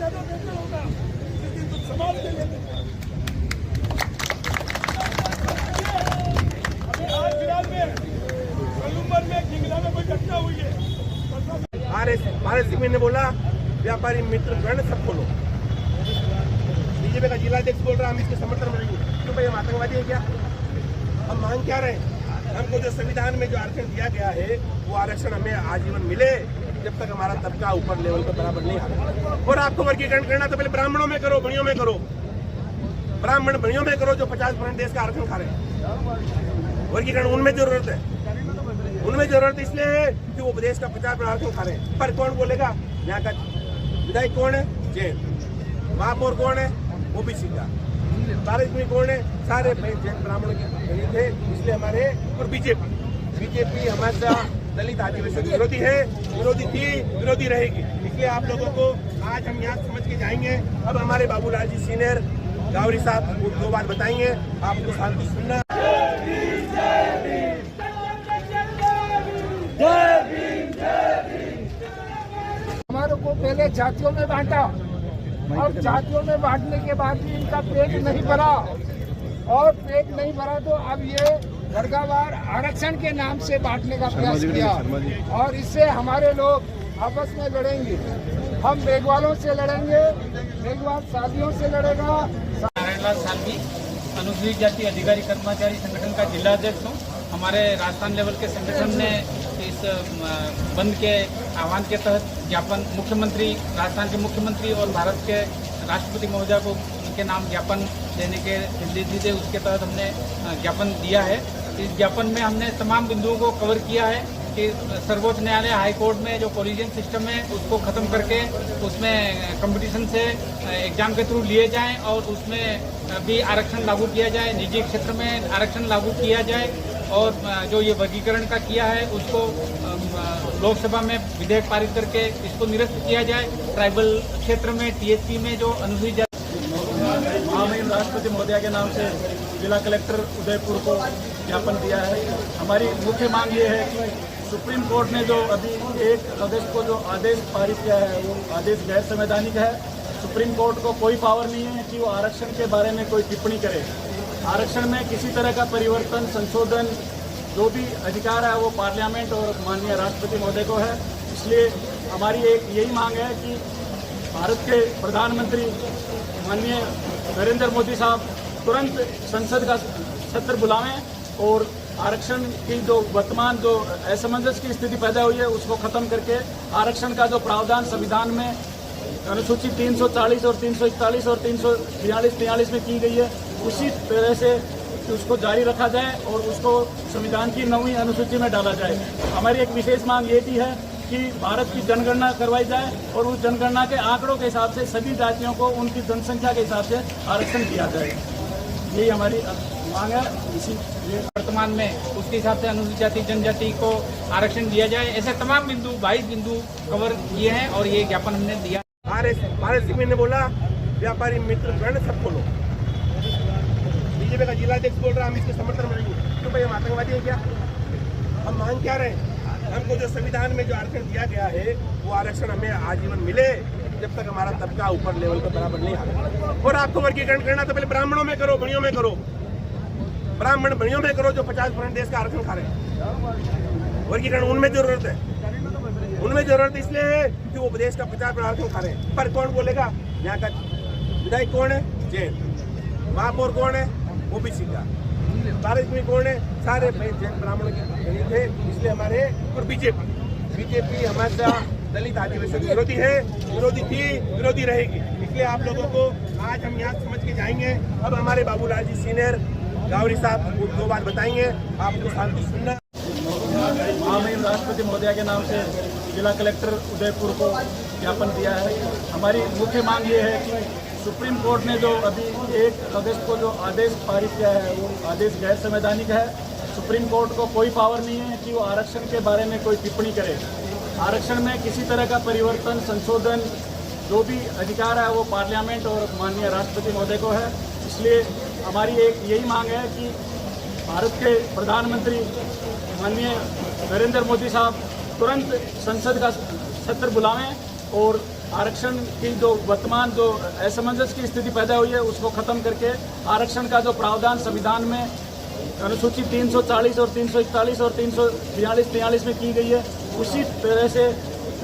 ज्यादा बेहतर होगा, लेकिन तुम समाज के लिए आज फिलहाल में कलुम्बर में किंगला में कोई घटना हुई है। भारत सिंह ने बोला व्यापारी मित्र गण सब खोलो। बीजेपी का जिलाध्यक्ष बोल रहा हम इसके समर्थन में नहीं हूँ। तो भाई हम आतंकवादी है क्या? हम मांग क्या रहे हैं? हमको जो संविधान में जो आरक्षण दिया गया है वो आरक्षण हमें आजीवन मिले जब तक हमारा तबका ऊपर लेवल पर बराबर नहीं आता। और आपको वर्गीकरण करना तो पहले ब्राह्मणों में करो, बनियों में करो। ब्राह्मण बनियों में करो जो 50% देश का आरक्षण खा रहे हैं। वर्गीकरण उनमें जरूरत है, उनमें जरूरत इसलिए है कि वो प्रदेश का 50% आरक्षण खा रहे हैं। पर कौन बोलेगा? यहाँ का विधायक कौन है? जैन। महापौर कौन है? ओबीसी का। भारत में कौन है? सारे जैन ब्राह्मण के थे, इसलिए हमारे। और बीजेपी हमारा दलित आदिवासी विरोधी है, विरोधी थी, विरोधी रहेगी। इसलिए आप लोगों को आज हम यहाँ समझ के जाएंगे। अब हमारे बाबूलाल जी सीनियर गावरी साहब 2 बात बताएंगे, आपको शांति सुनना। हमारे को पहले जातियों में बांटा और जातियों में बांटने के बाद भी इनका पेट नहीं भरा, और पेट नहीं भरा तो अब ये वर्गवार आरक्षण के नाम से बांटने का प्रयास किया। और इससे हमारे लोग आपस में लड़ेंगे। हम मेघवालों से लड़ेंगे, मेघवाल साथियों से लड़ेगा। नारायणलाल सालवी, अनुसूचित जाति अधिकारी कर्मचारी संगठन का जिलाध्यक्ष हूँ। हमारे राजस्थान लेवल के संगठन ने इस बंद के आह्वान के तहत ज्ञापन मुख्यमंत्री, राजस्थान के मुख्यमंत्री और भारत के राष्ट्रपति महोदय को उनके नाम ज्ञापन देने के निर्देश थे। उसके तहत हमने ज्ञापन दिया है। इस ज्ञापन में हमने तमाम बिंदुओं को कवर किया है कि सर्वोच्च न्यायालय, हाई कोर्ट में जो कॉलेजियन सिस्टम है उसको ख़त्म करके उसमें कंपटीशन से एग्जाम के थ्रू लिए जाएं और उसमें भी आरक्षण लागू किया जाए। निजी क्षेत्र में आरक्षण लागू किया जाए और जो ये वर्गीकरण का किया है उसको लोकसभा में विधेयक पारित करके इसको निरस्त किया जाए। ट्राइबल क्षेत्र में टीएसपी में जो अनुसूचित जाति माननीय राष्ट्रपति महोदय के नाम से जिला कलेक्टर उदयपुर को ज्ञापन दिया है। हमारी मुख्य मांग ये है कि सुप्रीम कोर्ट ने जो अभी 1 अगस्त को जो आदेश पारित किया है वो आदेश गैर संवैधानिक है। सुप्रीम कोर्ट को कोई पावर नहीं है कि वो आरक्षण के बारे में कोई टिप्पणी करे। आरक्षण में किसी तरह का परिवर्तन, संशोधन, जो भी अधिकार है वो पार्लियामेंट और माननीय राष्ट्रपति महोदय को है। इसलिए हमारी एक यही मांग है कि भारत के प्रधानमंत्री माननीय नरेंद्र मोदी साहब तुरंत संसद का सत्र बुलावें और आरक्षण की जो वर्तमान जो असमंजस की स्थिति पैदा हुई है उसको खत्म करके आरक्षण का जो प्रावधान संविधान में अनुसूची 340 और 341 और 342-43 में की गई है उसी तरह से उसको जारी रखा जाए और उसको संविधान की 9वीं अनुसूची में डाला जाए। हमारी एक विशेष मांग ये भी है कि भारत की जनगणना करवाई जाए और उस जनगणना के आंकड़ों के हिसाब से सभी जातियों को उनकी जनसंख्या के हिसाब से आरक्षण दिया जाए। यही हमारी मांग है। इसी वर्तमान में उसके हिसाब से अनुसूचित जाति जनजाति को आरक्षण दिया जाए। ऐसे तमाम बिंदु 22 बिंदु कवर किए हैं और ये ज्ञापन हमने दिया। भारत सिंह ने बोला व्यापारी मित्र गण सब खोलो। बीजेपी का जिलाध्यक्ष बोल रहा हम इसके समर्थन में नहीं हूँ। तो भाई हम आतंकवादी है क्या? हम मांग क्या रहे हैं? हमको जो संविधान में जो आरक्षण दिया गया है वो आरक्षण हमें आजीवन मिले जब तक हमारा तबका ऊपर लेवल पर बराबर नहीं आता। और आपको वर्गीकरण करना तो पहले ब्राह्मणों में करो, बनियों में करो। ब्राह्मण बनियों में करो जो 50% देश का आरक्षण खा रहे हैं। वर्गीकरण उनमें जरूरत है, उनमें जरूरत इसलिए है कि वो प्रदेश का 50% आरक्षण खा रहे हैं। पर कौन बोलेगा? यहाँ का विधायक कौन है? जैन। महापौर कौन है? ओबीसी का। भारत में कौन है? सारे जैन ब्राह्मण के थे, इसलिए हमारे। और बीजेपी हमारा दलित आदिवासी विरोधी है, विरोधी थी, विरोधी रहेगी। इसलिए आप लोगों को आज हम यहाँ समझ के जाएंगे। अब हमारे बाबूलाल जी सीनियर गावरी साहब 2 बात बताएंगे, आपको शांति सुनना। माननीय राष्ट्रपति महोदय के नाम से जिला कलेक्टर उदयपुर को ज्ञापन दिया है। हमारी मुख्य मांग ये है कि सुप्रीम कोर्ट ने जो अभी 1 अगस्त को जो आदेश पारित किया है वो आदेश गैर संवैधानिक है। सुप्रीम कोर्ट को कोई पावर नहीं है कि वो आरक्षण के बारे में कोई टिप्पणी करे। आरक्षण में किसी तरह का परिवर्तन, संशोधन, जो भी अधिकार है वो पार्लियामेंट और माननीय राष्ट्रपति महोदय को है। इसलिए हमारी एक यही मांग है कि भारत के प्रधानमंत्री माननीय नरेंद्र मोदी साहब तुरंत संसद का सत्र बुलावें और आरक्षण की जो वर्तमान जो असमंजस की स्थिति पैदा हुई है उसको खत्म करके आरक्षण का जो प्रावधान संविधान में अनुसूची 340 और 341 और 342 में की गई है उसी तरह से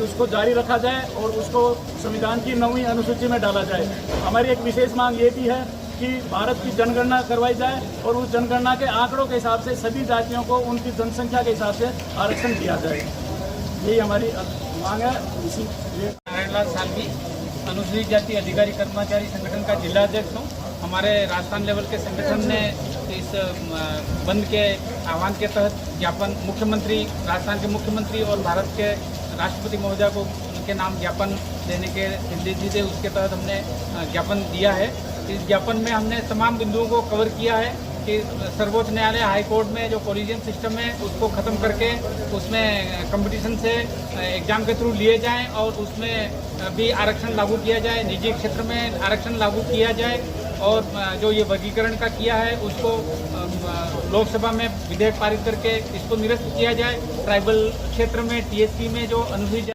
उसको जारी रखा जाए और उसको संविधान की 9वीं अनुसूची में डाला जाए। हमारी एक विशेष मांग ये भी है कि भारत की जनगणना करवाई जाए और उस जनगणना के आंकड़ों के हिसाब से सभी जातियों को उनकी जनसंख्या के हिसाब से आरक्षण दिया जाए। यही हमारी मांग है। इसी नारायणलाल सालवी, अनुसूचित जाति अधिकारी कर्मचारी संगठन का जिला अध्यक्ष हूँ। हमारे राजस्थान लेवल के संगठन ने इस बंद के आह्वान के तहत ज्ञापन मुख्यमंत्री, राजस्थान के मुख्यमंत्री और भारत के राष्ट्रपति महोदय को उनके नाम ज्ञापन देने के निर्देश थे। उसके तहत हमने ज्ञापन दिया है। इस ज्ञापन में हमने तमाम बिंदुओं को कवर किया है कि सर्वोच्च न्यायालय, हाई कोर्ट में जो कॉलेजियम सिस्टम है उसको ख़त्म करके उसमें कंपटीशन से एग्जाम के थ्रू लिए जाएं और उसमें भी आरक्षण लागू किया जाए, निजी क्षेत्र में आरक्षण लागू किया जाए और जो ये वर्गीकरण का किया है उसको लोकसभा में विधेयक पारित करके इसको निरस्त किया जाए। ट्राइबल क्षेत्र में टीएसपी में जो अनुसूचित